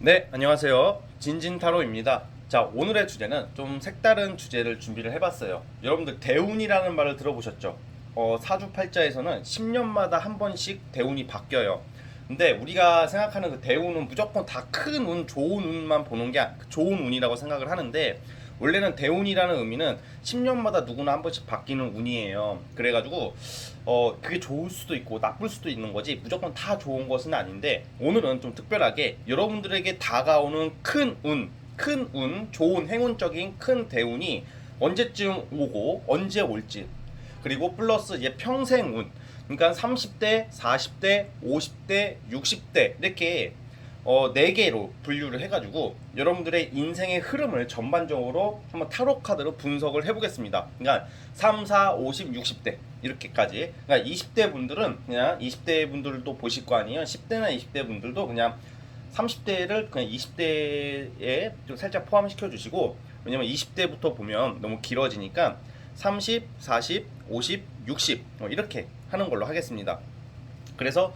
네, 안녕하세요. 진진타로입니다. 자, 오늘의 주제는 좀 색다른 주제를 준비를 해봤어요. 여러분들 대운이라는 말을 들어보셨죠? 사주팔자에서는 10년마다 한 번씩 대운이 바뀌어요. 근데 우리가 생각하는 그 대운은 무조건 다 큰 운, 좋은 운만 보는 게 좋은 운이라고 생각을 하는데 원래는 대운이라는 의미는 10년마다 누구나 한 번씩 바뀌는 운이에요. 그래가지고 그게 좋을 수도 있고 나쁠 수도 있는 거지 무조건 다 좋은 것은 아닌데 오늘은 좀 특별하게 여러분들에게 다가오는 큰 운, 좋은 행운적인 큰 대운이 언제쯤 오고 언제 올지 그리고 플러스 얘 평생 운 그러니까 30대, 40대, 50대, 60대 이렇게 4개로 분류를 해가지고 여러분들의 인생의 흐름을 전반적으로 한번 타로 카드로 분석을 해보겠습니다. 그러니까 3, 4, 50, 60대 이렇게까지. 그러니까 20대 분들은 그냥 20대 분들도 보실 거 아니에요. 10대나 20대 분들도 그냥 30대를 그냥 20대에 좀 살짝 포함시켜 주시고 왜냐면 20대부터 보면 너무 길어지니까 30, 40, 50, 60 이렇게 하는 걸로 하겠습니다. 그래서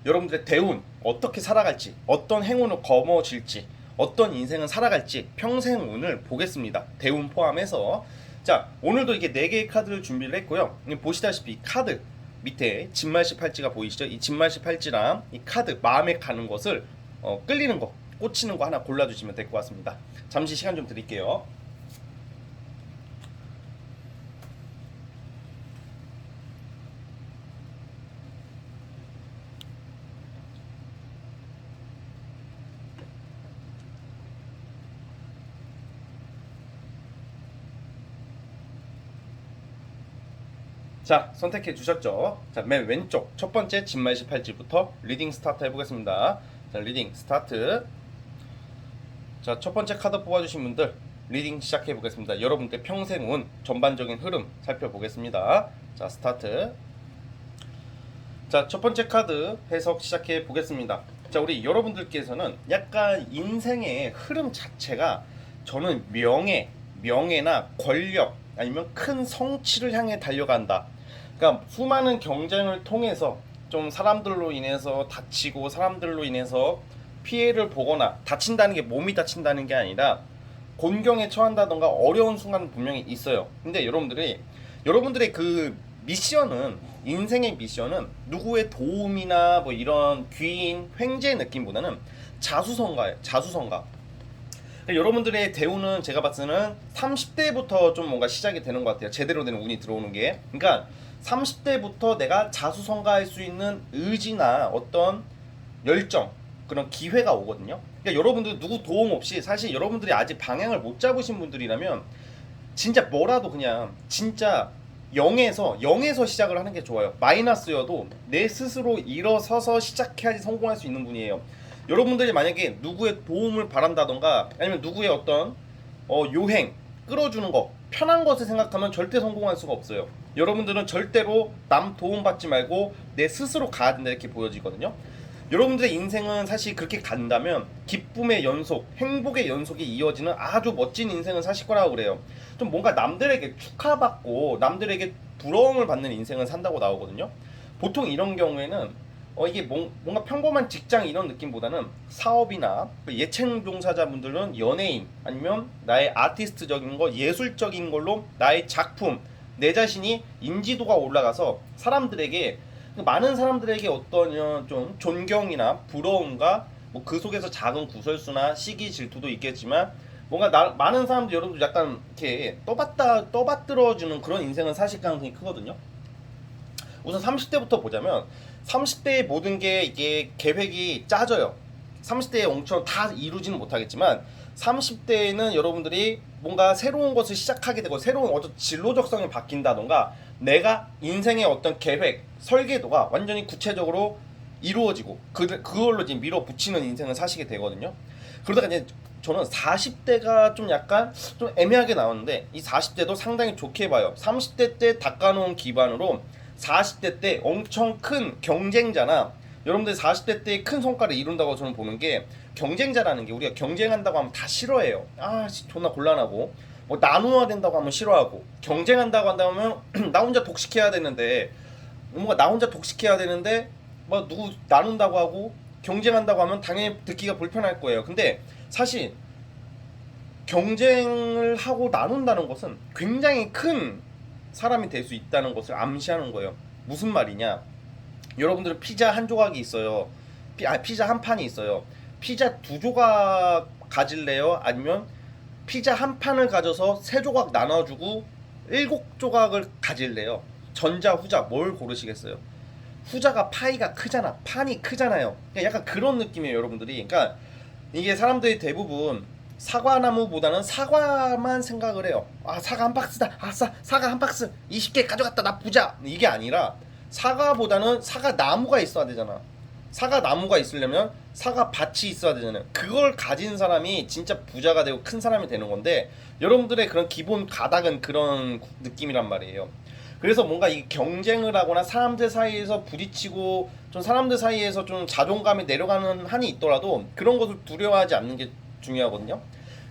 여러분들의 대운 어떻게 살아갈지 어떤 행운을 거머쥘지 어떤 인생을 살아갈지 평생 운을 보겠습니다. 대운 포함해서 자 오늘도 이렇게 4개의 카드를 준비를 했고요. 보시다시피 카드 밑에 진말시 팔찌가 보이시죠? 이 진말시 팔찌랑 이 카드 마음에 가는 것을 끌리는 거 꽂히는 거 하나 골라주시면 될 것 같습니다. 잠시 시간 좀 드릴게요. 자, 선택해 주셨죠? 자, 맨 왼쪽 첫 번째 진말시 팔찌부터 리딩 스타트 해보겠습니다. 자, 리딩 스타트. 자, 첫 번째 카드 뽑아주신 분들 리딩 시작해 보겠습니다. 여러분들 평생 운 전반적인 흐름 살펴보겠습니다. 자, 스타트. 자, 첫 번째 카드 해석 시작해 보겠습니다. 자, 우리 여러분들께서는 약간 인생의 흐름 자체가 저는 명예나 권력 아니면 큰 성취를 향해 달려간다. 그러니까 수많은 경쟁을 통해서 좀 사람들로 인해서 다치고 사람들로 인해서 피해를 보거나 다친다는 게 몸이 다친다는 게 아니라 곤경에 처한다던가 어려운 순간은 분명히 있어요. 근데 여러분들의 그 미션은 인생의 미션은 누구의 도움이나 뭐 이런 귀인 횡재 느낌보다는 자수성가예요. 자수성가. 여러분들의 대우는 제가 봤을 때는 30대부터 좀 뭔가 시작이 되는 것 같아요. 제대로 된 운이 들어오는 게. 그러니까 30대부터 내가 자수성가할 수 있는 의지나 어떤 열정, 그런 기회가 오거든요. 그러니까 여러분들 누구 도움 없이 사실 여러분들이 아직 방향을 못 잡으신 분들이라면 진짜 뭐라도 그냥 진짜 0에서 시작을 하는 게 좋아요. 마이너스여도 내 스스로 일어서서 시작해야지 성공할 수 있는 분이에요. 여러분들이 만약에 누구의 도움을 바란다던가 아니면 누구의 어떤 요행 끌어주는 거 편한 것을 생각하면 절대 성공할 수가 없어요. 여러분들은 절대로 남 도움 받지 말고 내 스스로 가야 된다 이렇게 보여지거든요. 여러분들의 인생은 사실 그렇게 간다면 기쁨의 연속, 행복의 연속이 이어지는 아주 멋진 인생을 사실 거라고 그래요. 좀 뭔가 남들에게 축하받고 남들에게 부러움을 받는 인생을 산다고 나오거든요. 보통 이런 경우에는 이게 뭔가 평범한 직장 이런 느낌보다는 사업이나 예체능 종사자분들은 연예인 아니면 나의 아티스트적인 거 예술적인 걸로 나의 작품 내 자신이 인지도가 올라가서 사람들에게 많은 사람들에게 어떤 좀 존경이나 부러움과 뭐 그 속에서 작은 구설수나 시기 질투도 있겠지만 뭔가 많은 사람들 여러분들 약간 이렇게 떠받들어주는 그런 인생은 사실 가능성이 크거든요. 우선 30대부터 보자면 30대의 모든 게 이게 계획이 짜져요. 30대에 엄청 다 이루지는 못하겠지만 30대에는 여러분들이 뭔가 새로운 것을 시작하게 되고 새로운 어떤 진로적성이 바뀐다던가 내가 인생의 어떤 계획, 설계도가 완전히 구체적으로 이루어지고 그걸로 이제 밀어붙이는 인생을 사시게 되거든요. 그러다가 이제 저는 40대가 좀 약간 좀 애매하게 나오는데 이 40대도 상당히 좋게 봐요. 30대 때 닦아놓은 기반으로 40대 때 엄청 큰 경쟁자나 여러분들 40대 때 큰 성과를 이룬다고 저는 보는 게 경쟁자라는 게 우리가 경쟁한다고 하면 다 싫어해요. 존나 곤란하고 뭐 나누어야 된다고 하면 싫어하고 경쟁한다고 한다면 나 혼자 독식해야 되는데 뭔가 나 혼자 독식해야 되는데 뭐 누구 나눈다고 하고 경쟁한다고 하면 당연히 듣기가 불편할 거예요. 근데 사실 경쟁을 하고 나눈다는 것은 굉장히 큰 사람이 될 수 있다는 것을 암시하는 거예요. 무슨 말이냐? 여러분들은 피자 한 조각이 있어요. 피자 한 판이 있어요. 피자 두 조각 가질래요? 아니면 피자 한 판을 가져서 세 조각 나눠주고 일곱 조각을 가질래요? 전자 후자 뭘 고르시겠어요? 후자가 파이가 크잖아. 판이 크잖아요. 그러니까 약간 그런 느낌이에요, 여러분들이. 그러니까 이게 사람들이 대부분 사과나무보다는 사과만 생각을 해요. 아, 사과 한 박스다. 아싸, 사과 한 박스 20개 가져갔다. 나 부자. 이게 아니라 사과보다는 사과 나무가 있어야 되잖아. 사과 나무가 있으려면 사과 밭이 있어야 되잖아요. 그걸 가진 사람이 진짜 부자가 되고 큰 사람이 되는 건데, 여러분들의 그런 기본 가닥은 그런 느낌이란 말이에요. 그래서 뭔가 이 경쟁을 하거나 사람들 사이에서 부딪히고 좀 사람들 사이에서 좀 자존감이 내려가는 한이 있더라도 그런 것을 두려워하지 않는 게 중요하거든요.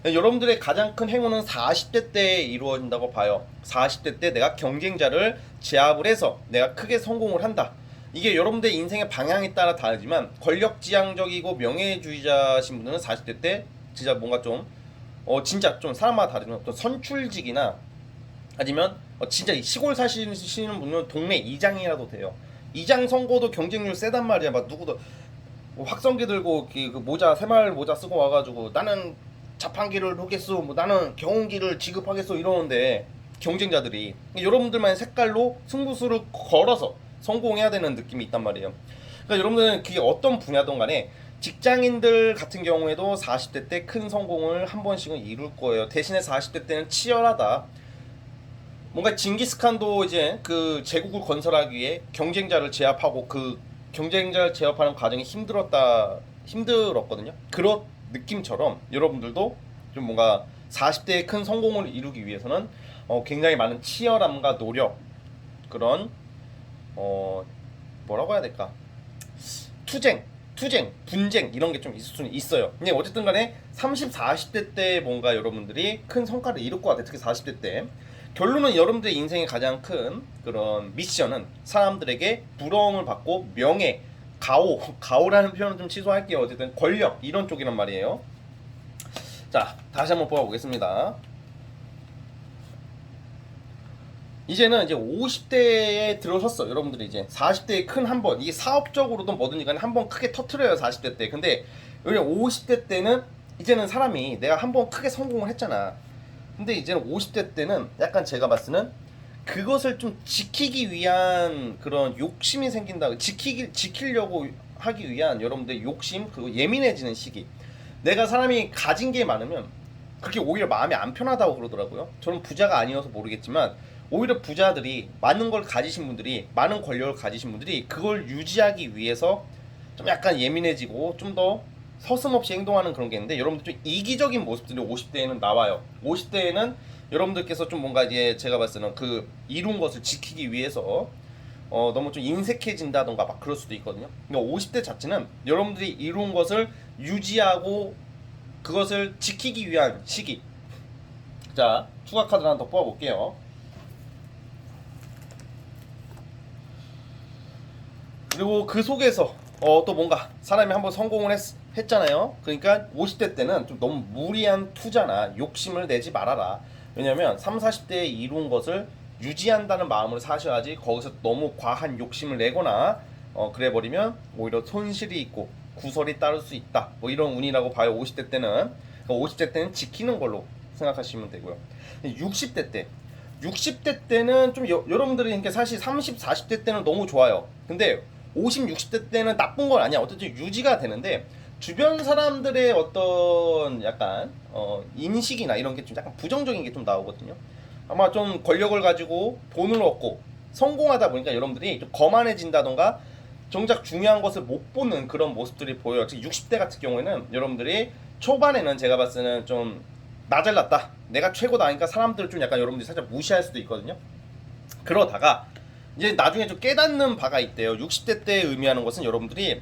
여러분들의 가장 큰 행운은 40대 때에 이루어진다고 봐요. 40대 때 내가 경쟁자를 제압을 해서 내가 크게 성공을 한다. 이게 여러분들의 인생의 방향에 따라 다르지만 권력지향적이고 명예주의자신 분들은 40대 때 진짜 뭔가 좀 진짜 좀 사람마다 다르지만 어떤 선출직이나 아니면 진짜 시골 사시는 분은 동네 이장이라도 돼요. 이장 선거도 경쟁률 세단 말이야. 막 누구도 확성기 들고 그 모자 새마을 모자 쓰고 와가지고 나는 자판기를 하겠어, 뭐 나는 경운기를 지급하겠어 이러는데 경쟁자들이 여러분들만의 색깔로 승부수를 걸어서 성공해야 되는 느낌이 있단 말이에요. 그러니까 여러분들은 그게 어떤 분야든 간에 직장인들 같은 경우에도 40대 때 큰 성공을 한 번씩은 이룰 거예요. 대신에 40대 때는 치열하다. 뭔가 징기스칸도 이제 그 제국을 건설하기 위해 경쟁자를 제압하고 그 경쟁자를 제압하는 과정이 힘들었거든요. 그런 느낌처럼 여러분들도 좀 뭔가 40대의 큰 성공을 이루기 위해서는 굉장히 많은 치열함과 노력, 그런 뭐라고 해야 될까? 투쟁, 분쟁 이런 게 좀 있을 수는 있어요. 근데 어쨌든 간에 30, 40대 때 뭔가 여러분들이 큰 성과를 이룰 것 같아요. 특히 40대 때. 결론은 여러분들의 인생의 가장 큰 그런 미션은 사람들에게 부러움을 받고 명예, 가오라는 표현은 좀 취소할게요. 어쨌든 권력 이런 쪽이란 말이에요. 자, 다시 한번 뽑아보겠습니다. 이제는 이제 50대에 들어섰어. 여러분들이 이제 40대에 큰 한 번, 이게 사업적으로든 뭐든 간에 한 번 크게 터트려요. 40대 때. 근데 여기 50대 때는 이제는 사람이 내가 한 번 크게 성공을 했잖아. 근데 이제는 50대 때는 약간 제가 봤을 때는 그것을 좀 지키기 위한 그런 욕심이 생긴다. 지키려고 하기 위한 여러분들 욕심, 그리고 예민해지는 시기. 내가 사람이 가진 게 많으면 그렇게 오히려 마음이 안 편하다고 그러더라고요. 저는 부자가 아니어서 모르겠지만 오히려 부자들이, 많은 걸 가지신 분들이, 많은 권력을 가지신 분들이 그걸 유지하기 위해서 좀 약간 예민해지고 좀 더 서슴없이 행동하는 그런 게 있는데, 여러분들 좀 이기적인 모습들이 50대에는 나와요. 50대에는 여러분들께서 좀 뭔가 이제 제가 봤을 때는 그 이룬 것을 지키기 위해서 너무 좀 인색해진다던가 막 그럴 수도 있거든요. 그러니까 50대 자체는 여러분들이 이룬 것을 유지하고 그것을 지키기 위한 시기. 자, 추가 카드를 하나 더 뽑아볼게요. 그리고 그 속에서 또 뭔가 사람이 한번 성공을 했잖아요. 그러니까 50대 때는 좀 너무 무리한 투자나 욕심을 내지 말아라. 왜냐면 3, 40대에 이룬 것을 유지한다는 마음으로 사셔야지, 거기서 너무 과한 욕심을 내거나 그래버리면 오히려 손실이 있고 구설이 따를 수 있다. 뭐 이런 운이라고 봐요. 50대 때는. 50대 때는 지키는 걸로 생각하시면 되고요. 60대 때는 좀 여러분들이 이렇게 사실 30, 40대 때는 너무 좋아요. 근데 50, 60대 때는 나쁜 건 아니야. 어쨌든 유지가 되는데 주변 사람들의 어떤 약간 인식이나 이런 게 좀 약간 부정적인 게 좀 나오거든요. 아마 좀 권력을 가지고 돈을 얻고 성공하다 보니까 여러분들이 좀 거만해진다던가 정작 중요한 것을 못 보는 그런 모습들이 보여요. 특히 60대 같은 경우에는 여러분들이 초반에는 제가 봤을 때는 좀 나 잘났다, 내가 최고다 하니까 사람들을 좀 약간 여러분들이 살짝 무시할 수도 있거든요. 그러다가 이제 나중에 좀 깨닫는 바가 있대요. 60대 때 의미하는 것은 여러분들이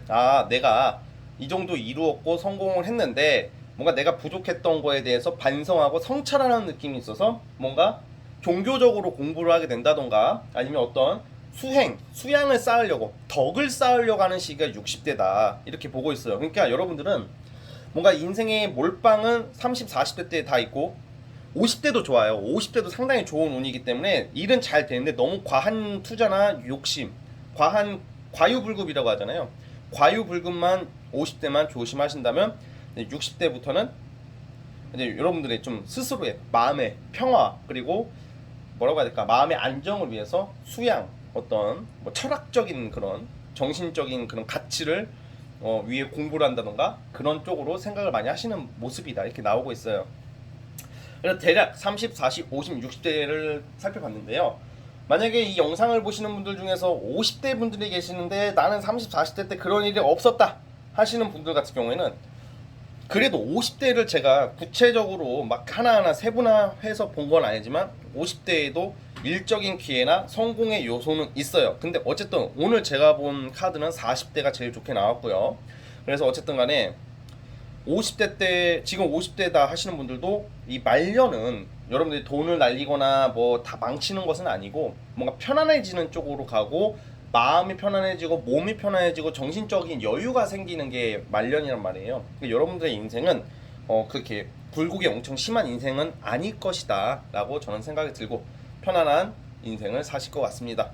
내가 이 정도 이루었고 성공을 했는데 뭔가 내가 부족했던 거에 대해서 반성하고 성찰하는 느낌이 있어서 뭔가 종교적으로 공부를 하게 된다던가 아니면 어떤 수양을 쌓으려고, 덕을 쌓으려고 하는 시기가 60대다 이렇게 보고 있어요. 그러니까 여러분들은 뭔가 인생의 몰빵은 30, 40대 때 다 있고 50대도 좋아요. 50대도 상당히 좋은 운이기 때문에 일은 잘 되는데 너무 과한 투자나 욕심, 과유불급이라고 하잖아요. 과유불급만 50대만 조심하신다면 60대부터는 이제 여러분들의 좀 스스로의 마음의 평화, 그리고 뭐라고 해야 될까, 마음의 안정을 위해서 수양, 어떤 뭐 철학적인 그런 정신적인 그런 가치를 위에 공부를 한다던가 그런 쪽으로 생각을 많이 하시는 모습이다 이렇게 나오고 있어요. 그래서 대략 30, 40, 50, 60대를 살펴봤는데요. 만약에 이 영상을 보시는 분들 중에서 50대 분들이 계시는데 나는 30, 40대 때 그런 일이 없었다 하시는 분들 같은 경우에는 그래도 50대를 제가 구체적으로 막 하나하나 세분화해서 본 건 아니지만 50대에도 일적인 기회나 성공의 요소는 있어요. 근데 어쨌든 오늘 제가 본 카드는 40대가 제일 좋게 나왔고요. 그래서 어쨌든 간에 50대 때, 지금 50대다 하시는 분들도 이 말년은 여러분들이 돈을 날리거나 뭐 다 망치는 것은 아니고 뭔가 편안해지는 쪽으로 가고 마음이 편안해지고 몸이 편안해지고 정신적인 여유가 생기는 게 말년이란 말이에요. 그러니까 여러분들의 인생은 그렇게 굴곡이 엄청 심한 인생은 아닐 것이다 라고 저는 생각이 들고 편안한 인생을 사실 것 같습니다.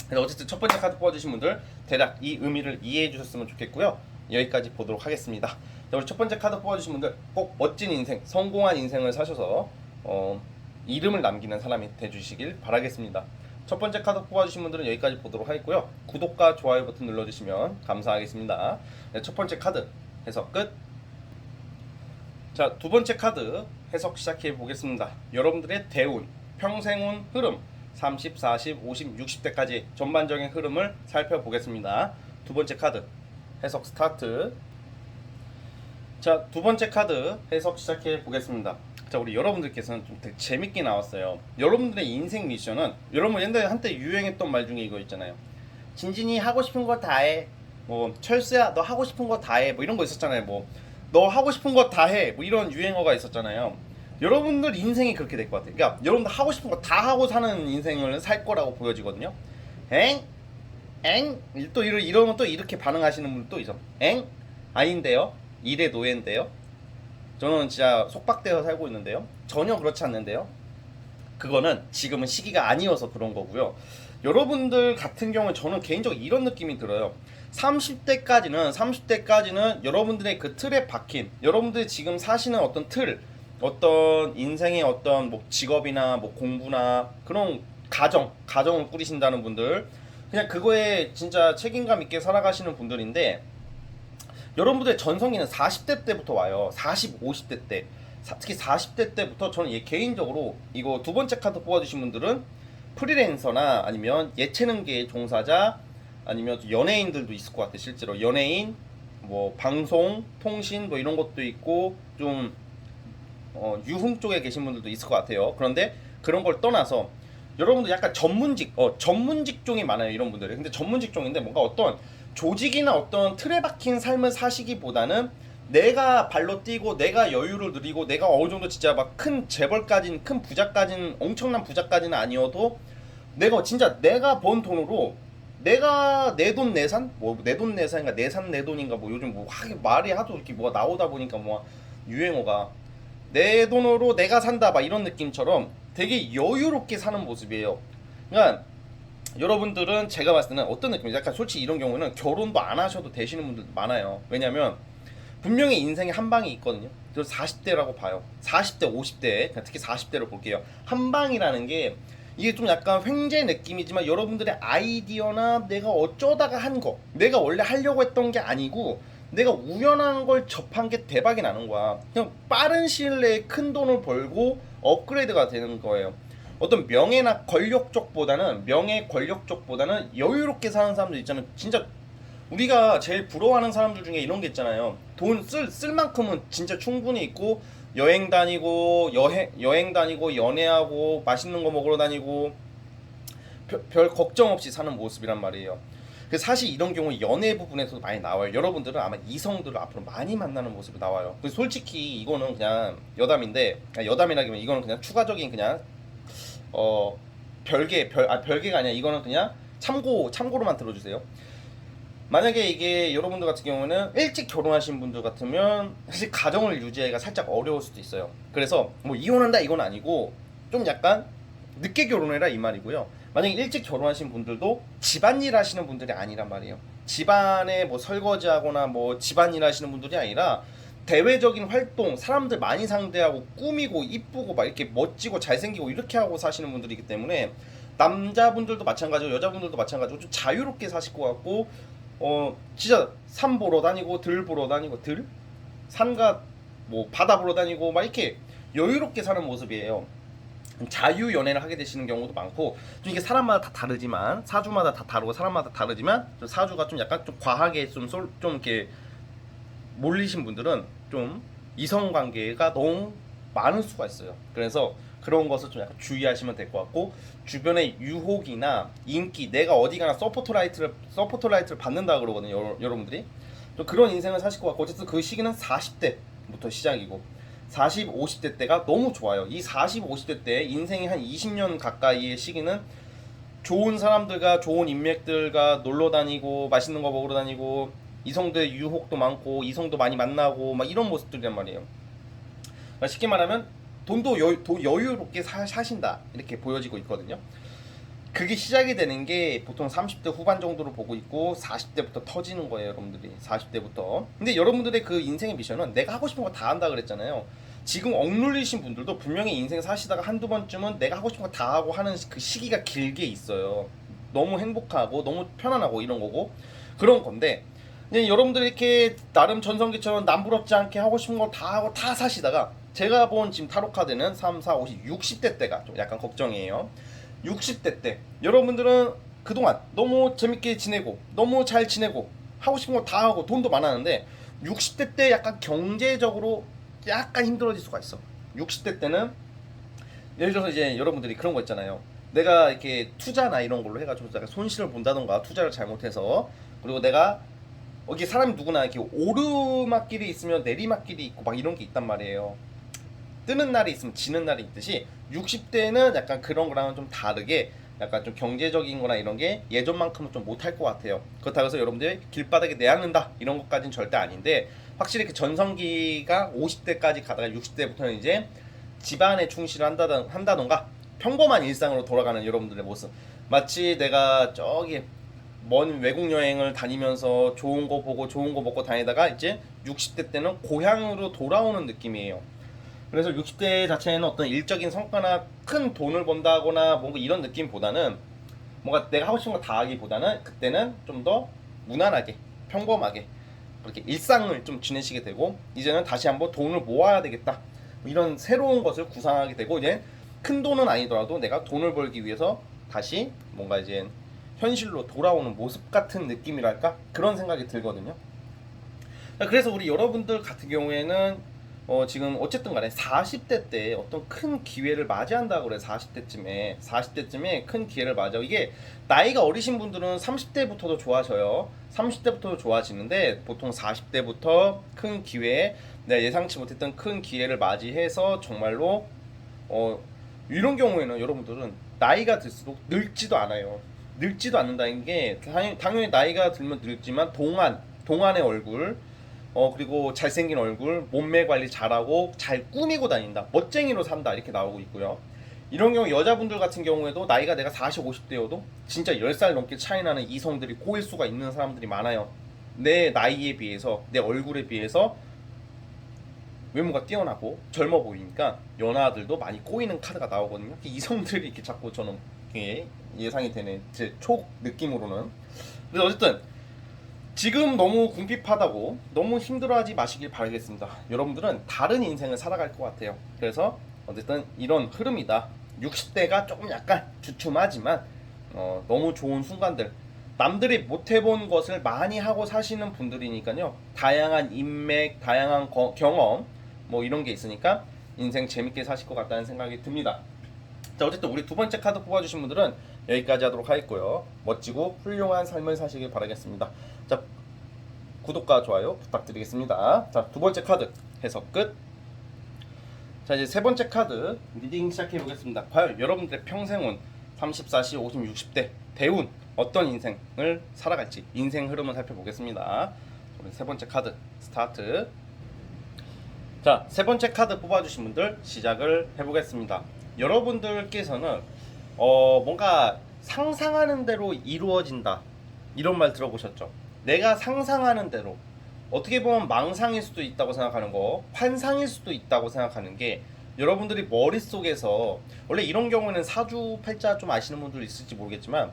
그래서 어쨌든 첫 번째 카드 뽑아주신 분들 대략 이 의미를 이해해 주셨으면 좋겠고요. 여기까지 보도록 하겠습니다. 자, 우리 첫 번째 카드 뽑아주신 분들 꼭 멋진 인생, 성공한 인생을 사셔서 이름을 남기는 사람이 되주시길 바라겠습니다. 첫 번째 카드 뽑아주신 분들은 여기까지 보도록 하겠고요. 구독과 좋아요 버튼 눌러주시면 감사하겠습니다. 네, 첫 번째 카드 해석 끝. 자, 두 번째 카드 해석 시작해 보겠습니다. 여러분들의 대운, 평생운 흐름 30, 40, 50, 60대까지 전반적인 흐름을 살펴보겠습니다. 두 번째 카드 해석 스타트. 자, 두 번째 카드 해석 시작해 보겠습니다. 자, 우리 여러분들께서는 좀 되게 재밌게 나왔어요. 여러분들의 인생 미션은 여러분 옛날에 한때 유행했던 말 중에 이거 있잖아요. 진진이 하고 싶은 거 다 해. 뭐 철수야 너 하고 싶은 거 다 해. 뭐 이런 거 있었잖아요. 뭐 너 하고 싶은 거 다 해. 뭐 이런 유행어가 있었잖아요. 여러분들 인생이 그렇게 될 것 같아요. 그러니까 여러분들 하고 싶은 거 다 하고 사는 인생을 살 거라고 보여지거든요. 엥? 엥? 또 이러면 또 이렇게 반응하시는 분도 있어. 엥? 아닌데요? 일의 노예인데요? 저는 진짜 속박되어 살고 있는데요. 전혀 그렇지 않는데요. 그거는 지금은 시기가 아니어서 그런 거고요. 여러분들 같은 경우는 저는 개인적으로 이런 느낌이 들어요. 30대까지는 여러분들의 그 틀에 박힌, 여러분들이 지금 사시는 어떤 틀, 어떤 인생의 어떤 뭐 직업이나 뭐 공부나 그런 가정을 꾸리신다는 분들, 그냥 그거에 진짜 책임감 있게 살아가시는 분들인데, 여러분들의 전성기는 40대 때부터 와요. 40, 50대 때. 특히 40대 때부터 저는 개인적으로 이거 두 번째 카드 뽑아주신 분들은 프리랜서나 아니면 예체능계의 종사자 아니면 연예인들도 있을 것 같아요. 실제로 연예인, 뭐 방송, 통신 뭐 이런 것도 있고 좀 유흥 쪽에 계신 분들도 있을 것 같아요. 그런데 그런 걸 떠나서 여러분들 약간 전문 직종이 많아요. 이런 분들이. 근데 전문 직종인데 뭔가 어떤 조직이나 어떤 틀에 박힌 삶을 사시기보다는 내가 발로 뛰고 내가 여유를 누리고 내가 어느 정도 진짜 막 큰 재벌까진 큰 부자까진 엄청난 부자까지는 아니어도 내가 진짜 내가 번 돈으로 내가 내 돈 내산 뭐 내 돈 내산인가 내산 내 돈인가 뭐 요즘 뭐 말이 하도 이렇게 뭐가 나오다 보니까 뭐 유행어가 내 돈으로 내가 산다 막 이런 느낌처럼 되게 여유롭게 사는 모습이에요. 그러니까 여러분들은 제가 봤을 때는 어떤 느낌이죠? 약간 솔직히 이런 경우는 결혼도 안 하셔도 되시는 분들도 많아요. 왜냐면 분명히 인생에 한 방이 있거든요. 그래서 40대라고 봐요. 40대, 50대, 특히 40대로 볼게요. 한 방이라는 게 이게 좀 약간 횡재 느낌이지만 여러분들의 아이디어나 내가 어쩌다가 한 거, 내가 원래 하려고 했던 게 아니고 내가 우연한 걸 접한 게 대박이 나는 거야. 그냥 빠른 시일 내에 큰 돈을 벌고 업그레이드가 되는 거예요. 어떤 명예나 권력 쪽보다는 여유롭게 사는 사람들 있잖아요. 진짜 우리가 제일 부러워하는 사람들 중에 이런 게 있잖아요. 돈 쓸 만큼은 진짜 충분히 있고 여행 다니고 연애하고 맛있는 거 먹으러 다니고 별 걱정 없이 사는 모습이란 말이에요. 그래서 사실 이런 경우 연애 부분에서도 많이 나와요. 여러분들은 아마 이성들을 앞으로 많이 만나는 모습이 나와요. 그래서 솔직히 이거는 그냥 여담인데, 여담이라기보다 이거는 그냥 추가적인 그냥 별개가 아니라 이거는 그냥 참고로만 들어주세요. 만약에 이게 여러분들 같은 경우는 일찍 결혼하신 분들 같으면 사실 가정을 유지하기가 살짝 어려울 수도 있어요. 그래서 뭐 이혼한다 이건 아니고 좀 약간 늦게 결혼해라 이 말이고요. 만약에 일찍 결혼하신 분들도 집안일 하시는 분들이 아니란 말이에요. 집안에 뭐 설거지하거나 뭐 집안일 하시는 분들이 아니라 대외적인 활동, 사람들 많이 상대하고 꾸미고 이쁘고 막 이렇게 멋지고 잘생기고 이렇게 하고 사시는 분들이기 때문에 남자분들도 마찬가지고 여자분들도 마찬가지고 좀 자유롭게 사실 것 같고 진짜 산 보러 다니고 들 보러 다니고 산과 뭐 바다 보러 다니고 막 이렇게 여유롭게 사는 모습이에요. 자유 연애를 하게 되시는 경우도 많고 좀 이게 사람마다 다 다르지만 사주마다 다 다르고 사람마다 다르지만 좀 사주가 좀 약간 좀 과하게 좀 이렇게 몰리신 분들은 좀 이성 관계가 너무 많을 수가 있어요. 그래서 그런 것을 좀 약간 주의하시면 될 것 같고 주변의 유혹이나 인기 내가 어디 가나 서포트라이트를 받는다 그러거든요. 여러분들이 좀 그런 인생을 사실 것 같고 어쨌든 그 시기는 40대부터 시작이고 40, 50대 때가 너무 좋아요. 이 40, 50대 때 인생이 한 20년 가까이의 시기는 좋은 사람들과 좋은 인맥들과 놀러 다니고 맛있는 거 먹으러 다니고 이성들의 유혹도 많고 이성도 많이 만나고 막 이런 모습들이란 말이에요. 그러니까 쉽게 말하면 돈도 여유롭게 사신다 이렇게 보여지고 있거든요. 그게 시작이 되는 게 보통 30대 후반 정도로 보고 있고 40대부터 터지는 거예요, 여러분들이. 40대부터. 근데 여러분들의 그 인생의 미션은 내가 하고 싶은 거 다 한다 그랬잖아요. 지금 억눌리신 분들도 분명히 인생 사시다가 한두 번쯤은 내가 하고 싶은 거 다 하고 하는 그 시기가 길게 있어요. 너무 행복하고 너무 편안하고 이런 거고 그런 건데 여러분들이 이렇게 나름 전성기처럼 남부럽지 않게 하고 싶은 거 다 하고 다 사시다가 제가 본 지금 타로 카드는 3, 4, 50, 60대 때가 좀 약간 걱정이에요. 60대 때 여러분들은 그동안 너무 재밌게 지내고 너무 잘 지내고 하고 싶은 거 다 하고 돈도 많았는데 60대 때 약간 경제적으로 약간 힘들어질 수가 있어. 60대 때는 예를 들어서 이제 여러분들이 그런 거 있잖아요. 내가 이렇게 투자나 이런 걸로 해가지고 내가 손실을 본다던가 투자를 잘못해서 그리고 내가 이게 사람이 누구나 이렇게 오르막길이 있으면 내리막길이 있고 막 이런 게 있단 말이에요. 뜨는 날이 있으면 지는 날이 있듯이 60대는 약간 그런 거랑은 좀 다르게 약간 좀 경제적인 거나 이런 게 예전만큼은 좀 못할 것 같아요. 그렇다고 해서 여러분들이 길바닥에 내앉는다 이런 것까지는 절대 아닌데 확실히 그 전성기가 50대까지 가다가 60대부터는 이제 집안에 충실을 한다던가 평범한 일상으로 돌아가는 여러분들의 모습 마치 내가 저기 먼 외국 여행을 다니면서 좋은 거 보고 좋은 거 먹고 다니다가 이제 60대 때는 고향으로 돌아오는 느낌이에요. 그래서 60대 자체는 어떤 일적인 성과나 큰 돈을 번다거나 뭔가 이런 느낌보다는 뭔가 내가 하고 싶은 거 다 하기보다는 그때는 좀 더 무난하게 평범하게 그렇게 일상을 좀 지내시게 되고 이제는 다시 한번 돈을 모아야 되겠다 이런 새로운 것을 구상하게 되고 이제 큰 돈은 아니더라도 내가 돈을 벌기 위해서 다시 뭔가 이제 현실로 돌아오는 모습 같은 느낌이랄까 그런 생각이 들거든요. 그래서 우리 여러분들 같은 경우에는 지금 어쨌든 간에 40대 때 어떤 큰 기회를 맞이한다고 그래. 40대쯤에 큰 기회를 맞아. 이게 나이가 어리신 분들은 30대부터도 좋아져요. 30대부터도 좋아지는데 보통 40대부터 큰 기회에 내가 예상치 못했던 큰 기회를 맞이해서 정말로 이런 경우에는 여러분들은 나이가 들수록 늙지도 않아요. 늙지도 않는다는 게 당연히 나이가 들면 늙지만 동안의 얼굴 그리고 잘생긴 얼굴, 몸매 관리 잘하고 잘 꾸미고 다닌다. 멋쟁이로 산다. 이렇게 나오고 있고요. 이런 경우 여자분들 같은 경우에도 나이가 내가 40, 50대여도 진짜 10살 넘게 차이 나는 이성들이 꼬일 수가 있는 사람들이 많아요. 내 나이에 비해서, 내 얼굴에 비해서 외모가 뛰어나고 젊어 보이니까 연하들도 많이 꼬이는 카드가 나오거든요. 이성들이 이렇게 자꾸 저는 예상이 되는 제 초 느낌으로는. 그래서 어쨌든 지금 너무 궁핍하다고 너무 힘들어하지 마시길 바라겠습니다. 여러분들은 다른 인생을 살아갈 것 같아요. 그래서 어쨌든 이런 흐름이다. 60대가 조금 약간 주춤하지만 너무 좋은 순간들 남들이 못 해본 것을 많이 하고 사시는 분들이니까요. 다양한 인맥, 다양한 경험 뭐 이런 게 있으니까 인생 재밌게 사실 것 같다는 생각이 듭니다. 자, 어쨌든 우리 두 번째 카드 뽑아주신 분들은 여기까지 하도록 하겠고요. 멋지고 훌륭한 삶을 사시길 바라겠습니다. 자, 구독과 좋아요 부탁드리겠습니다. 자, 두 번째 카드 해석 끝. 자, 이제 세 번째 카드 리딩 시작해 보겠습니다. 과연 여러분들의 평생운 30, 40, 50, 60대 대운 어떤 인생을 살아갈지 인생 흐름을 살펴보겠습니다. 우리 세 번째 카드 스타트. 자, 세 번째 카드 뽑아주신 분들 시작을 해보겠습니다. 여러분들께서는 뭔가 상상하는 대로 이루어진다 이런 말 들어보셨죠? 내가 상상하는 대로, 어떻게 보면 망상일 수도 있다고 생각하는 거, 환상일 수도 있다고 생각하는 게 여러분들이 머릿속에서, 원래 이런 경우에는 사주팔자 좀 아시는 분들 있을지 모르겠지만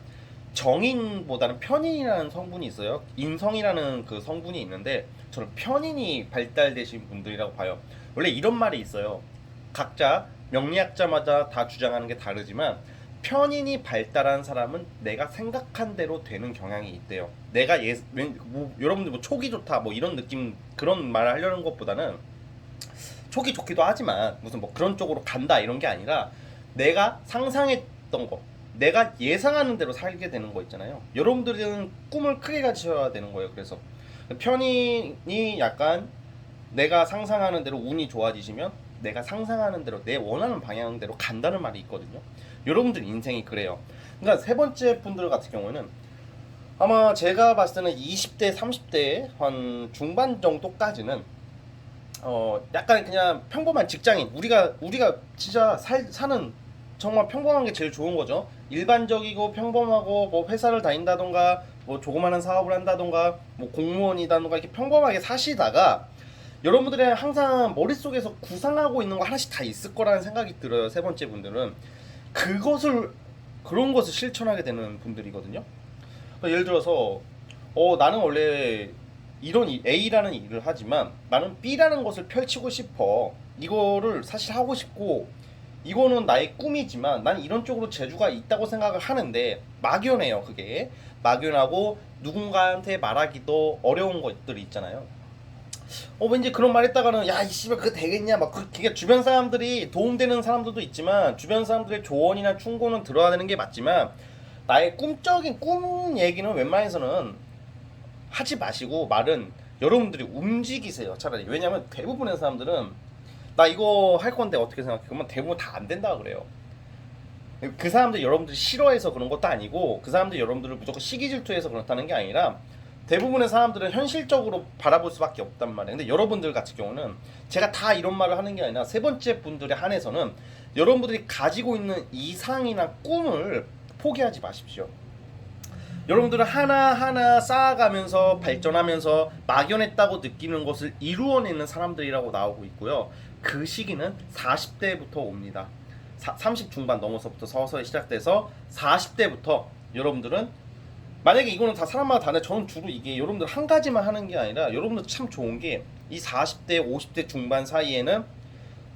정인보다는 편인이라는 성분이 있어요. 인성이라는 그 성분이 있는데 저는 편인이 발달되신 분들이라고 봐요. 원래 이런 말이 있어요. 각자 명리학자마다 다 주장하는 게 다르지만 편인이 발달한 사람은 내가 생각한 대로 되는 경향이 있대요. 내가 여러분들 뭐 촉이 좋다 뭐 이런 느낌, 그런 말을 하려는 것보다는 촉이 좋기도 하지만 무슨 뭐 그런 쪽으로 간다 이런 게 아니라 내가 상상했던 거, 내가 예상하는 대로 살게 되는 거 있잖아요. 여러분들은 꿈을 크게 가지셔야 되는 거예요. 그래서 편인이 약간 내가 상상하는 대로 운이 좋아지시면 내가 상상하는 대로 내 원하는 방향대로 간다는 말이 있거든요. 여러분들 인생이 그래요. 그러니까 세 번째 분들 같은 경우는 아마 제가 봤을 때는 20대, 30대 한 중반 정도까지는 약간 그냥 평범한 직장인, 우리가 진짜 사는 정말 평범한 게 제일 좋은 거죠. 일반적이고 평범하고 뭐 회사를 다닌다던가 뭐 조그마한 사업을 한다던가 뭐 공무원이다던가 이렇게 평범하게 사시다가 여러분들의 항상 머릿속에서 구상하고 있는 거 하나씩 다 있을 거라는 생각이 들어요. 세 번째 분들은 그런 것을 실천하게 되는 분들이거든요. 그러니까 예를 들어서 나는 원래 이런 A라는 일을 하지만 나는 B라는 것을 펼치고 싶어. 이거를 사실 하고 싶고 이거는 나의 꿈이지만 난 이런 쪽으로 재주가 있다고 생각을 하는데 막연해요. 그게 막연하고 누군가한테 말하기도 어려운 것들이 있잖아요. 왠지 그런 말 했다가는 야 이 씨발 그거 되겠냐 막 그게 주변 사람들이 도움되는 사람들도 있지만 주변 사람들의 조언이나 충고는 들어야 되는 게 맞지만 나의 꿈적인 꿈 얘기는 웬만해서는 하지 마시고 말은 여러분들이 움직이세요. 차라리. 왜냐면 대부분의 사람들은 나 이거 할 건데 어떻게 생각해? 그러면 대부분 다 안 된다 그래요. 그 사람들 여러분들이 싫어해서 그런 것도 아니고 그 사람들 여러분들을 무조건 시기 질투해서 그렇다는 게 아니라 대부분의 사람들은 현실적으로 바라볼 수밖에 없단 말이에요. 근데 여러분들 같은 경우는 제가 다 이런 말을 하는 게 아니라 세 번째 분들에 한해서는 여러분들이 가지고 있는 이상이나 꿈을 포기하지 마십시오. 여러분들은 하나하나 쌓아가면서 발전하면서 막연했다고 느끼는 것을 이루어내는 사람들이라고 나오고 있고요. 그 시기는 40대부터 옵니다. 30 중반 넘어서부터 서서히 시작돼서 40대부터 여러분들은, 만약에 이거는 다 사람마다 다른데 저는 주로 이게 여러분들 한 가지만 하는 게 아니라 여러분들 참 좋은 게 이 40대 50대 중반 사이에는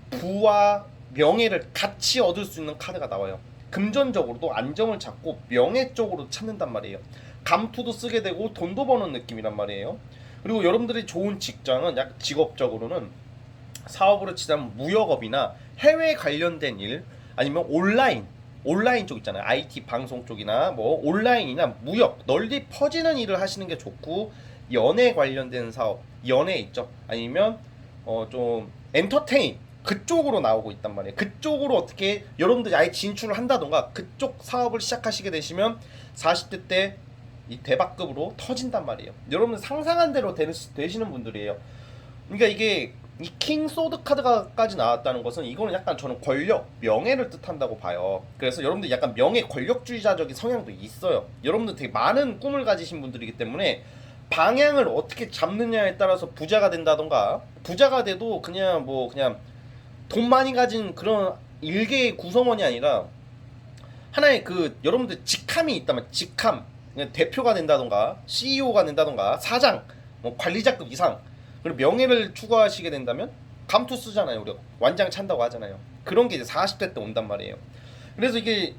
부와 명예를 같이 얻을 수 있는 카드가 나와요. 금전적으로도 안정을 찾고 명예 쪽으로 찾는단 말이에요. 감투도 쓰게 되고 돈도 버는 느낌이란 말이에요. 그리고 여러분들이 좋은 직장은 약 직업적으로는 사업으로 치자면 무역업이나 해외 관련된 일, 아니면 온라인 쪽 있잖아요. IT 방송 쪽이나 뭐 온라인이나 무역 널리 퍼지는 일을 하시는 게 좋고, 연애 관련된 사업, 연애 있죠. 아니면 좀 엔터테인 그쪽으로 나오고 있단 말이에요. 그쪽으로 어떻게 여러분들이 아예 진출을 한다던가 그쪽 사업을 시작하시게 되시면 40대 때 이 대박급으로 터진단 말이에요. 여러분들 상상한 대로 되시는 분들이에요. 그러니까 이게 이 킹 소드 카드까지 나왔다는 것은 이거는 약간 저는 권력, 명예를 뜻한다고 봐요. 그래서 여러분들 약간 명예 권력주의자적인 성향도 있어요. 여러분들 되게 많은 꿈을 가지신 분들이기 때문에 방향을 어떻게 잡느냐에 따라서 부자가 된다던가, 부자가 돼도 그냥 돈 많이 가진 그런 일개의 구성원이 아니라 하나의 그 여러분들 직함이 있다면 직함, 대표가 된다던가 CEO가 된다던가 사장, 뭐 관리자급 이상, 그리고 명예를 추구하시게 된다면 감투 쓰잖아요. 우리가 완장 찬다고 하잖아요. 그런 게 이제 40대 때 온단 말이에요. 그래서 이게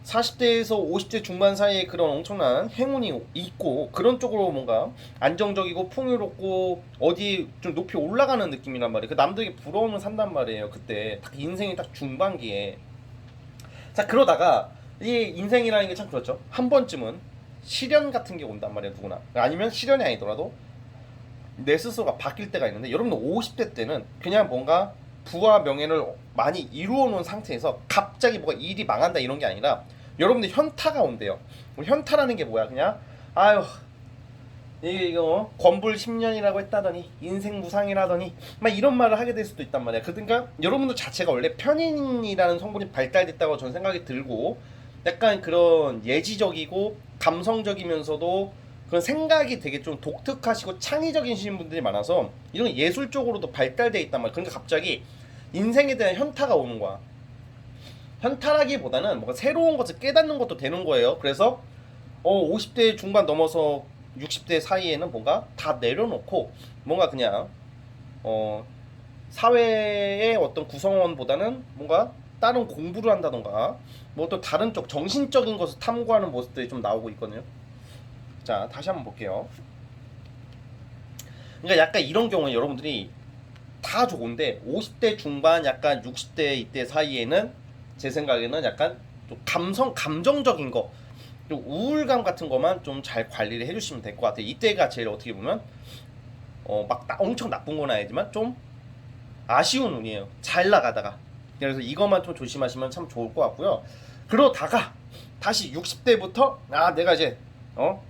40대에서 50대 중반 사이에 그런 엄청난 행운이 있고 그런 쪽으로 뭔가 안정적이고 풍요롭고 어디 좀 높이 올라가는 느낌이란 말이에요. 그 남들에게 부러움을 산단 말이에요. 그때 딱 인생이 딱 중반기에. 자, 그러다가 이 인생이라는 게 참 그렇죠. 한 번쯤은 시련 같은 게 온단 말이에요. 누구나. 아니면 시련이 아니더라도 내 스스로가 바뀔 때가 있는데, 여러분들 50대 때는 그냥 뭔가 부와 명예를 많이 이루어 놓은 상태에서 갑자기 뭐가 일이 망한다 이런 게 아니라 여러분들 현타가 온대요. 뭐 현타라는 게 뭐야? 그냥 아유 이거 권불 10년이라고 했다더니 인생 무상이라더니 막 이런 말을 하게 될 수도 있단 말이야. 그러니까 여러분들 자체가 원래 편인이라는 성분이 발달됐다고 저는 생각이 들고 약간 그런 예지적이고 감성적이면서도 그런 생각이 되게 좀 독특하시고 창의적이신 분들이 많아서 이런 예술 쪽으로도 발달돼 있단 말이야. 그러니까 갑자기 인생에 대한 현타가 오는 거야. 현타라기보다는 뭔가 새로운 것을 깨닫는 것도 되는 거예요. 그래서 50대 중반 넘어서 60대 사이에는 뭔가 다 내려놓고 뭔가 그냥 사회의 어떤 구성원보다는 뭔가 다른 공부를 한다던가 뭐 또 다른 쪽 정신적인 것을 탐구하는 모습들이 좀 나오고 있거든요. 자, 다시 한번 볼게요. 그러니까 약간 이런 경우에 여러분들이 다 좋은데 50대 중반 약간 60대 이때 사이에는 제 생각에는 약간 좀 감정적인 거, 좀 우울감 같은 것만 좀 잘 관리를 해주시면 될 것 같아요. 이때가 제일 어떻게 보면 엄청 나쁜 건 아니지만 좀 아쉬운 운이에요. 잘 나가다가. 그래서 이것만 좀 조심하시면 참 좋을 것 같고요. 그러다가 다시 60대부터 내가 이제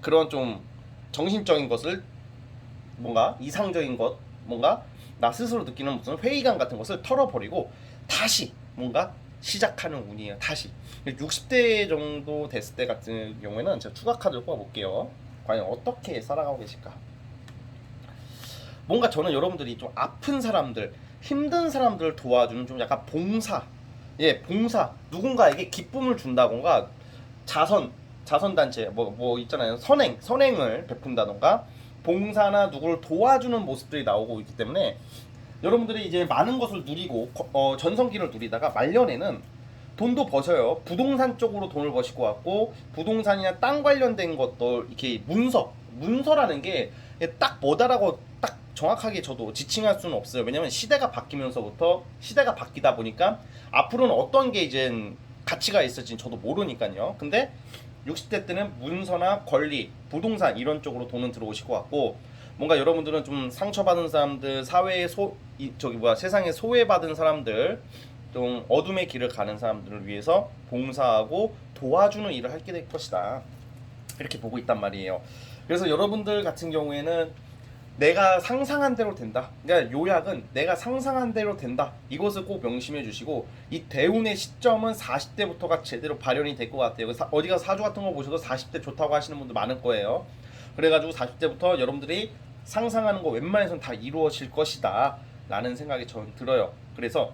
그런 좀 정신적인 것을 뭔가 이상적인 것 뭔가 나 스스로 느끼는 무슨 회의감 같은 것을 털어버리고 다시 뭔가 시작하는 운이에요. 다시 60대 정도 됐을 때 같은 경우에는 제가 추가 카드를 뽑아볼게요. 과연 어떻게 살아가고 계실까? 뭔가 저는 여러분들이 좀 아픈 사람들, 힘든 사람들을 도와주는 좀 약간 봉사, 봉사, 누군가에게 기쁨을 준다던가 자선단체 뭐 있잖아요. 선행을 베푼다던가 봉사나 누구를 도와주는 모습들이 나오고 있기 때문에 여러분들이 이제 많은 것을 누리고 전성기를 누리다가 말년에는 돈도 버셔요. 부동산 쪽으로 돈을 버실 것 같고 부동산이나 땅 관련된 것도 이렇게 문서라는 게 딱 뭐다라고 딱 정확하게 저도 지칭할 수는 없어요. 왜냐면 시대가 바뀌면서부터 시대가 바뀌다 보니까 앞으로는 어떤 게 이제 가치가 있을지 저도 모르니까요. 근데 60대 때는 문서나 권리, 부동산 이런 쪽으로 돈은 들어오실 것 같고 뭔가 여러분들은 좀 상처받은 사람들, 사회에 세상에 소외받은 사람들, 좀 어둠의 길을 가는 사람들을 위해서 봉사하고 도와주는 일을 하게 될 것이다. 이렇게 보고 있단 말이에요. 그래서 여러분들 같은 경우에는 내가 상상한 대로 된다. 그러니까 요약은 내가 상상한 대로 된다. 이것을 꼭 명심해 주시고 이 대운의 시점은 40대부터가 제대로 발현이 될 것 같아요. 어디 가서 사주 같은 거 보셔도 40대 좋다고 하시는 분들 많을 거예요. 그래가지고 40대부터 여러분들이 상상하는 거 웬만해서는 다 이루어질 것이다 라는 생각이 저는 들어요. 그래서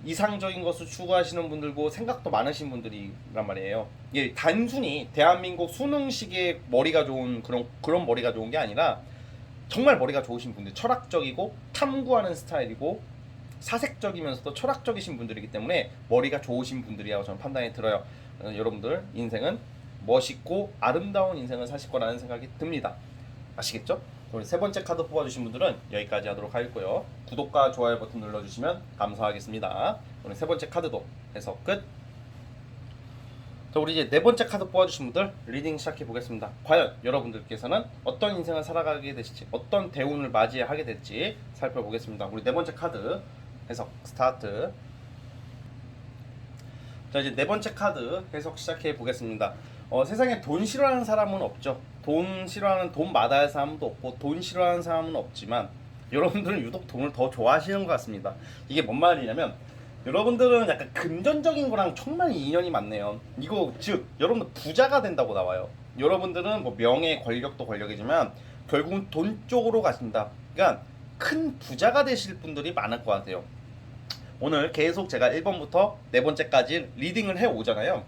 이상적인 것을 추구하시는 분들고 생각도 많으신 분들이란 말이에요. 이게 단순히 대한민국 수능식의 머리가 좋은 그런 머리가 좋은 게 아니라 정말 머리가 좋으신 분들, 철학적이고 탐구하는 스타일이고 사색적이면서도 철학적이신 분들이기 때문에 머리가 좋으신 분들이라고 저는 판단이 들어요. 여러분들 인생은 멋있고 아름다운 인생을 사실 거라는 생각이 듭니다. 아시겠죠? 우리 세 번째 카드 뽑아주신 분들은 여기까지 하도록 하겠고요. 구독과 좋아요 버튼 눌러주시면 감사하겠습니다. 오늘 세 번째 카드도 해서 끝. 자, 우리 이제 네 번째 카드 뽑아주신 분들 리딩 시작해 보겠습니다. 과연 여러분들께서는 어떤 인생을 살아가게 되실지, 어떤 대운을 맞이하게 될지 살펴보겠습니다. 우리 네 번째 카드 해석 스타트. 자, 이제 네 번째 카드 해석 시작해 보겠습니다. 세상에 돈 싫어하는 사람은 없죠. 돈 마다할 사람도 없고 돈 싫어하는 사람은 없지만 여러분들은 유독 돈을 더 좋아하시는 것 같습니다. 이게 뭔 말이냐면 여러분들은 약간 금전적인 거랑 정말 인연이 많네요. 이거 즉 여러분들 부자가 된다고 나와요. 여러분들은 뭐 명예, 권력도 권력이지만 결국은 돈 쪽으로 가신다. 그러니까 큰 부자가 되실 분들이 많을 것 같아요. 오늘 계속 제가 1번부터 네 번째까지 리딩을 해 오잖아요.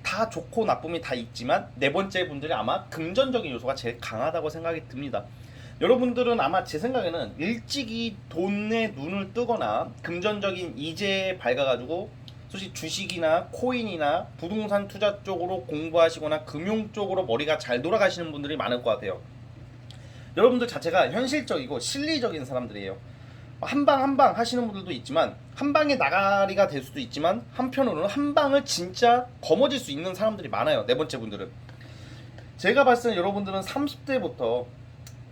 다 좋고 나쁨이 다 있지만 네 번째 분들이 아마 금전적인 요소가 제일 강하다고 생각이 듭니다. 여러분들은 아마 제 생각에는 일찍이 돈에 눈을 뜨거나 금전적인 이제에 밝아가지고 솔직히 주식이나 코인이나 부동산 투자 쪽으로 공부하시거나 금융 쪽으로 머리가 잘 돌아가시는 분들이 많을 것 같아요. 여러분들 자체가 현실적이고 실리적인 사람들이에요. 한 방 한 방 하시는 분들도 있지만 한 방에 나가리가 될 수도 있지만 한편으로는 한 방을 진짜 거머쥘 수 있는 사람들이 많아요. 네 번째 분들은 제가 봤을 때 여러분들은 30대부터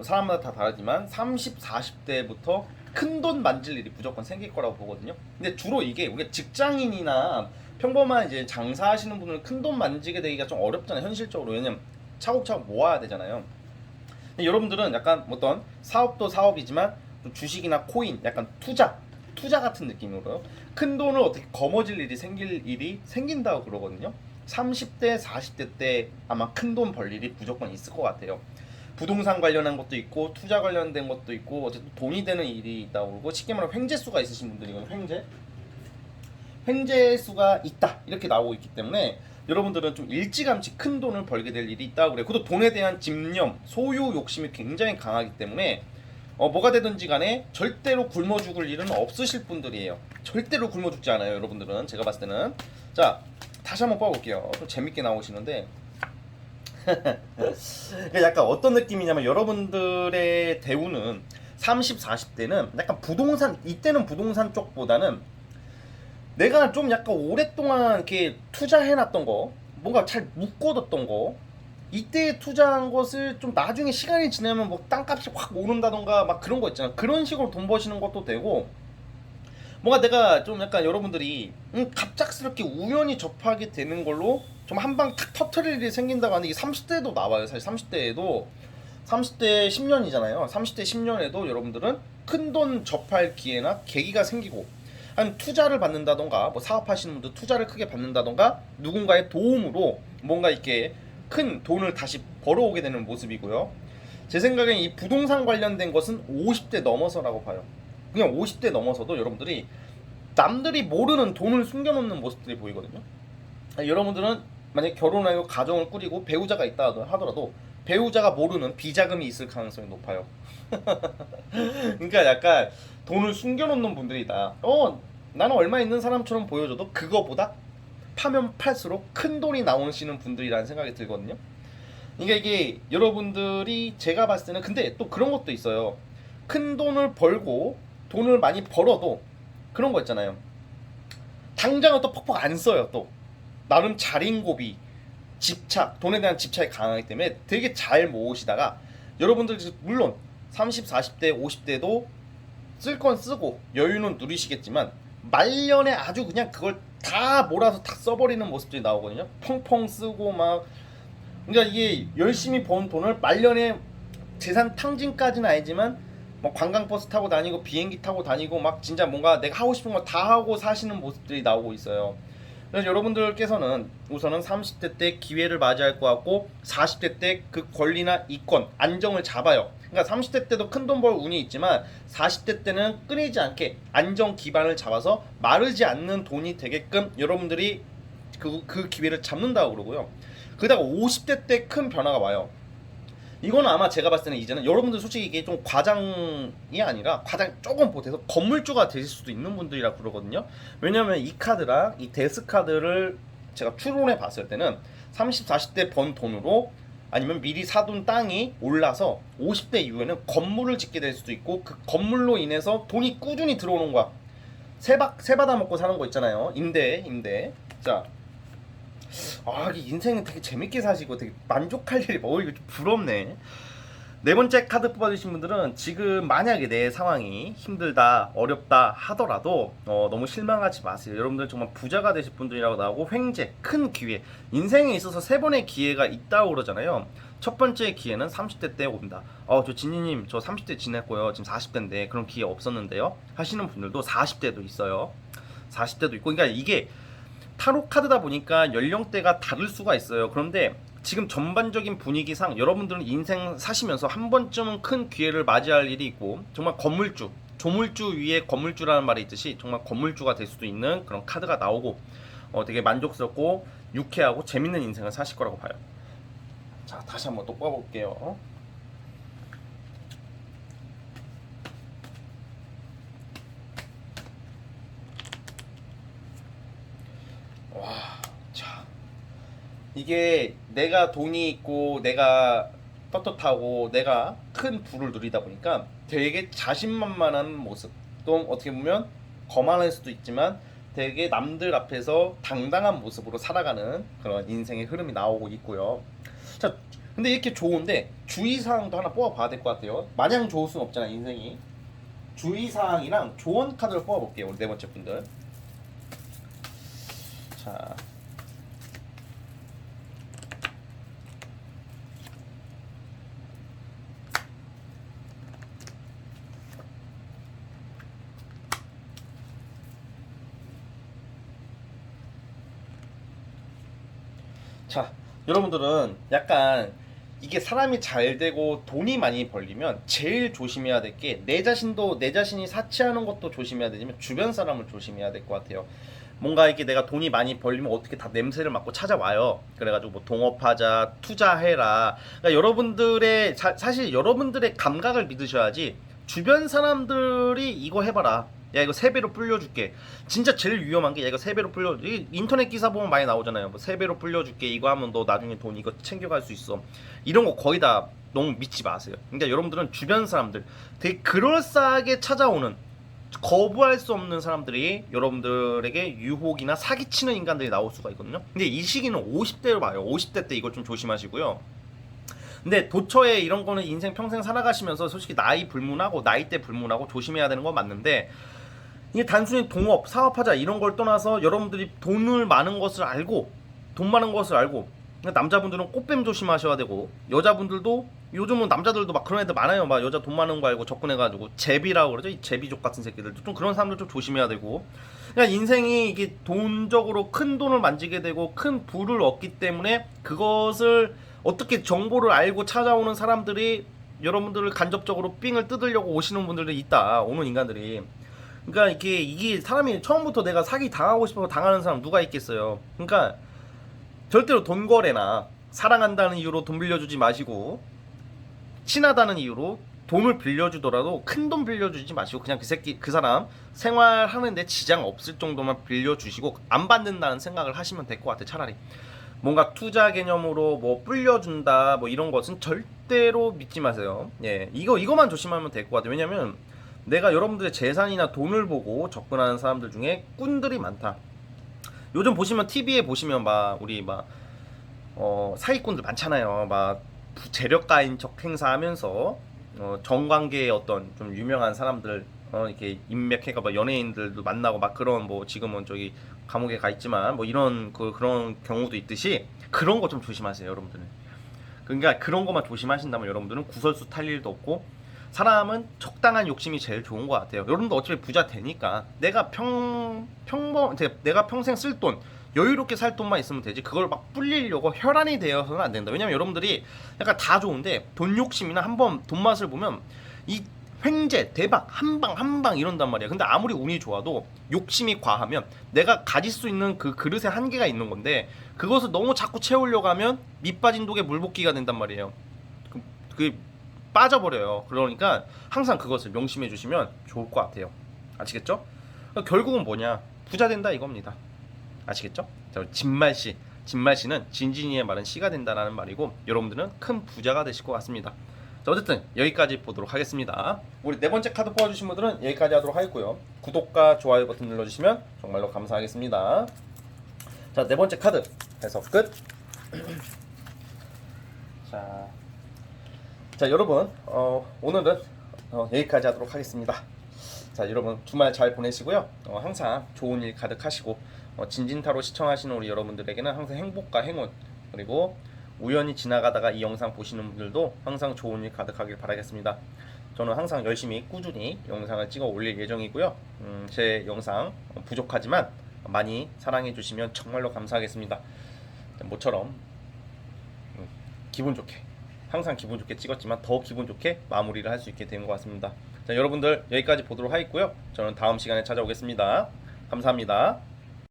사람마다 다 다르지만 30, 40대부터 큰 돈 만질 일이 무조건 생길 거라고 보거든요. 근데 주로 이게 우리가 직장인이나 평범한 이제 장사하시는 분들은 큰 돈 만지게 되기가 좀 어렵잖아요, 현실적으로. 왜냐면 차곡차곡 모아야 되잖아요. 근데 여러분들은 약간 어떤 사업도 사업이지만 또 주식이나 코인, 약간 투자 같은 느낌으로 큰 돈을 어떻게 거머쥘 일이 생길 일이 생긴다고 그러거든요. 30대, 40대 때 아마 큰 돈 벌 일이 무조건 있을 것 같아요. 부동산 관련한 것도 있고 투자 관련된 것도 있고 어쨌든 돈이 되는 일이 있다고 그러고, 쉽게 말하면 횡재수가 있으신 분들이거든요. 횡재수가 있다 이렇게 나오고 있기 때문에 여러분들은 좀 일찌감치 큰 돈을 벌게 될 일이 있다고 그래요. 그것도 돈에 대한 집념, 소유 욕심이 굉장히 강하기 때문에 뭐가 되든지 간에 절대로 굶어 죽을 일은 없으실 분들이에요. 절대로 굶어 죽지 않아요, 여러분들은. 제가 봤을 때는. 자, 다시 한번 뽑아볼게요. 좀 재밌게 나오시는데 약간 어떤 느낌이냐면, 여러분들의 대우는 30, 40대는 약간 부동산, 이때는 부동산 쪽보다는 내가 좀 약간 오랫동안 이렇게 투자해놨던 거, 뭔가 잘 묶어뒀던 거, 이때 투자한 것을 좀 나중에 시간이 지나면 뭐 땅값이 확 오른다던가 막 그런 거 있잖아. 그런 식으로 돈 버시는 것도 되고, 뭔가 내가 좀 약간 여러분들이 갑작스럽게 우연히 접하게 되는 걸로 좀 한 방 탁 터트릴 일이 생긴다고 하는 게 30대에도 나와요. 사실 30대에도 30대 10년이잖아요. 30대 10년에도 여러분들은 큰 돈 접할 기회나 계기가 생기고, 아니면 투자를 받는다던가, 뭐 사업하시는 분들 투자를 크게 받는다던가, 누군가의 도움으로 뭔가 이렇게 큰 돈을 다시 벌어오게 되는 모습이고요. 제 생각엔 이 부동산 관련된 것은 50대 넘어서라고 봐요. 그냥 50대 넘어서도 여러분들이 남들이 모르는 돈을 숨겨놓는 모습들이 보이거든요. 여러분들은 만약 결혼하고 가정을 꾸리고 배우자가 있다 하더라도 배우자가 모르는 비자금이 있을 가능성이 높아요. 그러니까 약간 돈을 숨겨놓는 분들이다. 나는 얼마 있는 사람처럼 보여줘도 그거보다 파면 팔수록 큰 돈이 나오시는 분들이라는 생각이 들거든요. 그러니까 이게 여러분들이, 제가 봤을 때는 근데 또 그런 것도 있어요. 큰 돈을 벌고 돈을 많이 벌어도 그런 거 있잖아요. 당장은 또 퍽퍽 안 써요. 또 나름 자린고비, 집착, 돈에 대한 집착이 강하기 때문에 되게 잘 모으시다가, 여러분들 물론 30, 40대, 50대도 쓸 건 쓰고 여유는 누리시겠지만 말년에 아주 그냥 그걸 다 몰아서 다 써버리는 모습들이 나오거든요. 펑펑 쓰고 막. 그러니까 이게 열심히 번 돈을 말년에 재산 탕진까지는 아니지만 뭐 관광버스 타고 다니고 비행기 타고 다니고 막 진짜 뭔가 내가 하고 싶은 거 다 하고 사시는 모습들이 나오고 있어요. 그래서 여러분들께서는 우선은 30대 때 기회를 맞이할 것 같고, 40대 때 그 권리나 이권, 안정을 잡아요. 그러니까 30대 때도 큰 돈 벌 운이 있지만 40대 때는 끊이지 않게 안정 기반을 잡아서 마르지 않는 돈이 되게끔 여러분들이 그 기회를 잡는다고 그러고요. 그러다가 50대 때 큰 변화가 와요. 이거는 아마 제가 봤을 때는 이제는 여러분들 솔직히 이게 좀 과장이 아니라 과장 조금 보태서 건물주가 되실 수도 있는 분들이라 그러거든요. 왜냐면 이 카드랑 이 데스 카드를 제가 추론해 봤을 때는 30, 40대 번 돈으로, 아니면 미리 사둔 땅이 올라서 50대 이후에는 건물을 짓게 될 수도 있고, 그 건물로 인해서 돈이 꾸준히 들어오는 거야. 세 받아 먹고 사는 거 있잖아요. 임대. 자, 이 인생은 되게 재밌게 사시고 되게 만족할 일이 이거 좀 부럽네. 네 번째 카드 뽑아주신 분들은 지금 만약에 내 상황이 힘들다, 어렵다 하더라도 너무 실망하지 마세요. 여러분들 정말 부자가 되실 분들이라고 나오고, 횡재, 큰 기회, 인생에 있어서 세 번의 기회가 있다고 그러잖아요. 첫 번째 기회는 30대 때 온다. 저 진이님 저 30대 지냈고요. 지금 40대인데 그런 기회 없었는데요 하시는 분들도 40대도 있어요. 40대도 있고. 그러니까 이게 타로 카드다 보니까 연령대가 다를 수가 있어요. 그런데 지금 전반적인 분위기상 여러분들은 인생 사시면서 한 번쯤은 큰 기회를 맞이할 일이 있고, 정말 건물주, 조물주 위에 건물주라는 말이 있듯이 정말 건물주가 될 수도 있는 그런 카드가 나오고, 되게 만족스럽고 유쾌하고 재밌는 인생을 사실 거라고 봐요. 자, 다시 한번 또 뽑아볼게요. 이게 내가 돈이 있고 내가 떳떳하고 내가 큰 부를 누리다 보니까 되게 자신만만한 모습, 또 어떻게 보면 거만할 수도 있지만 되게 남들 앞에서 당당한 모습으로 살아가는 그런 인생의 흐름이 나오고 있고요. 자, 근데 이렇게 좋은데 주의사항도 하나 뽑아봐야 될 것 같아요. 마냥 좋을 수는 없잖아, 인생이. 주의사항이랑 조언 카드를 뽑아볼게요, 우리 네 번째 분들. 자, 자, 여러분들은 약간 이게 사람이 잘 되고 돈이 많이 벌리면 제일 조심해야 될 게 내 자신이 사치하는 것도 조심해야 되지만 주변 사람을 조심해야 될 것 같아요. 뭔가 이렇게 내가 돈이 많이 벌리면 어떻게 다 냄새를 맡고 찾아와요. 그래가지고 뭐 동업하자, 투자해라. 그러니까 여러분들의 사실 여러분들의 감각을 믿으셔야지. 주변 사람들이 이거 해봐라. 야 이거 3배로 불려줄게. 진짜 제일 위험한 게 야 이거 3배로 불려. 인터넷 기사 보면 많이 나오잖아요. 뭐 3배로 불려줄게. 이거 하면 너 나중에 돈 이거 챙겨갈 수 있어. 이런 거 거의 다 너무 믿지 마세요. 그러니까 여러분들은 주변 사람들 되게 그럴싸하게 찾아오는 거부할 수 없는 사람들이 여러분들에게 유혹이나 사기치는 인간들이 나올 수가 있거든요. 근데 이 시기는 50대로 봐요. 50대 때 이걸 좀 조심하시고요. 근데 도처에 이런 거는 인생 평생 살아가시면서 솔직히 나이 불문하고 나이대 불문하고 조심해야 되는 건 맞는데 이게 단순히 동업, 사업하자 이런 걸 떠나서 여러분들이 돈을 많은 것을 알고 돈 많은 것을 알고 남자분들은 꽃뱀 조심하셔야 되고 여자분들도 요즘은 남자들도 막 그런 애들 많아요. 막 여자 돈 많은 거 알고 접근해가지고 제비라고 그러죠. 이 제비족 같은 새끼들도 좀 그런 사람들 좀 조심해야 되고 그냥 인생이 이게 돈적으로 큰 돈을 만지게 되고 큰 부를 얻기 때문에 그것을 어떻게 정보를 알고 찾아오는 사람들이 여러분들을 간접적으로 삥을 뜯으려고 오시는 분들이 있다. 오는 인간들이. 그러니까 이게 사람이 처음부터 내가 사기 당하고 싶어서 당하는 사람 누가 있겠어요. 그러니까 절대로 돈 거래나 사랑한다는 이유로 돈 빌려주지 마시고 친하다는 이유로 돈을 빌려주더라도 큰 돈 빌려주지 마시고 그냥 그 사람 생활하는데 지장 없을 정도만 빌려주시고 안 받는다는 생각을 하시면 될 것 같아요. 차라리 뭔가 투자 개념으로 뭐 불려준다 뭐 이런 것은 절대로 믿지 마세요. 예, 이거만 조심하면 될 것 같아요. 왜냐면 내가 여러분들의 재산이나 돈을 보고 접근하는 사람들 중에 꾼들이 많다. 요즘 보시면 TV에 보시면 막 우리 막 사기꾼들 많잖아요. 막 재력가인 척 행사하면서 정관계의 어떤 좀 유명한 사람들 이렇게 인맥해가 막 연예인들도 만나고 막 그런 뭐 지금은 저기 감옥에 가 있지만 뭐 이런 그런 경우도 있듯이 그런 거 좀 조심하세요, 여러분들은. 그러니까 그런 거만 조심하신다면 여러분들은 구설수 탈 일도 없고 사람은 적당한 욕심이 제일 좋은 것 같아요. 여러분도 어차피 부자 되니까 내가 내가 평생 쓸 돈 여유롭게 살 돈만 있으면 되지 그걸 막 불리려고 혈안이 되어서는 안 된다. 왜냐면 여러분들이 약간 다 좋은데 돈 욕심이나 한번 돈 맛을 보면 이 횡재 대박 한방 이런단 말이야. 근데 아무리 운이 좋아도 욕심이 과하면 내가 가질 수 있는 그 그릇에 한계가 있는 건데 그것을 너무 자꾸 채우려고 하면 밑 빠진 독에 물 붓기가 된단 말이에요. 그 빠져버려요. 그러니까 항상 그것을 명심해 주시면 좋을 것 같아요. 아시겠죠? 그러니까 결국은 뭐냐? 부자 된다 이겁니다. 아시겠죠? 진말씨는 진진이의 말은 씨가 된다라는 말이고 여러분들은 큰 부자가 되실 것 같습니다. 자, 어쨌든 여기까지 보도록 하겠습니다. 우리 네 번째 카드 뽑아주신 분들은 여기까지 하도록 하겠고요. 구독과 좋아요 버튼 눌러주시면 정말로 감사하겠습니다. 자, 네 번째 카드 해석 끝. 자, 여러분 오늘은 여기까지 하도록 하겠습니다. 자, 여러분 주말 잘 보내시고요. 항상 좋은 일 가득하시고 진진타로 시청하시는 우리 여러분들에게는 항상 행복과 행운 그리고 우연히 지나가다가 이 영상 보시는 분들도 항상 좋은 일 가득하길 바라겠습니다. 저는 항상 열심히 꾸준히 영상을 찍어 올릴 예정이고요. 제 영상 부족하지만 많이 사랑해 주시면 정말로 감사하겠습니다. 모처럼 기분 좋게 항상 기분 좋게 찍었지만 더 기분 좋게 마무리를 할 수 있게 된 것 같습니다. 자, 여러분들 여기까지 보도록 하겠고요. 저는 다음 시간에 찾아오겠습니다. 감사합니다.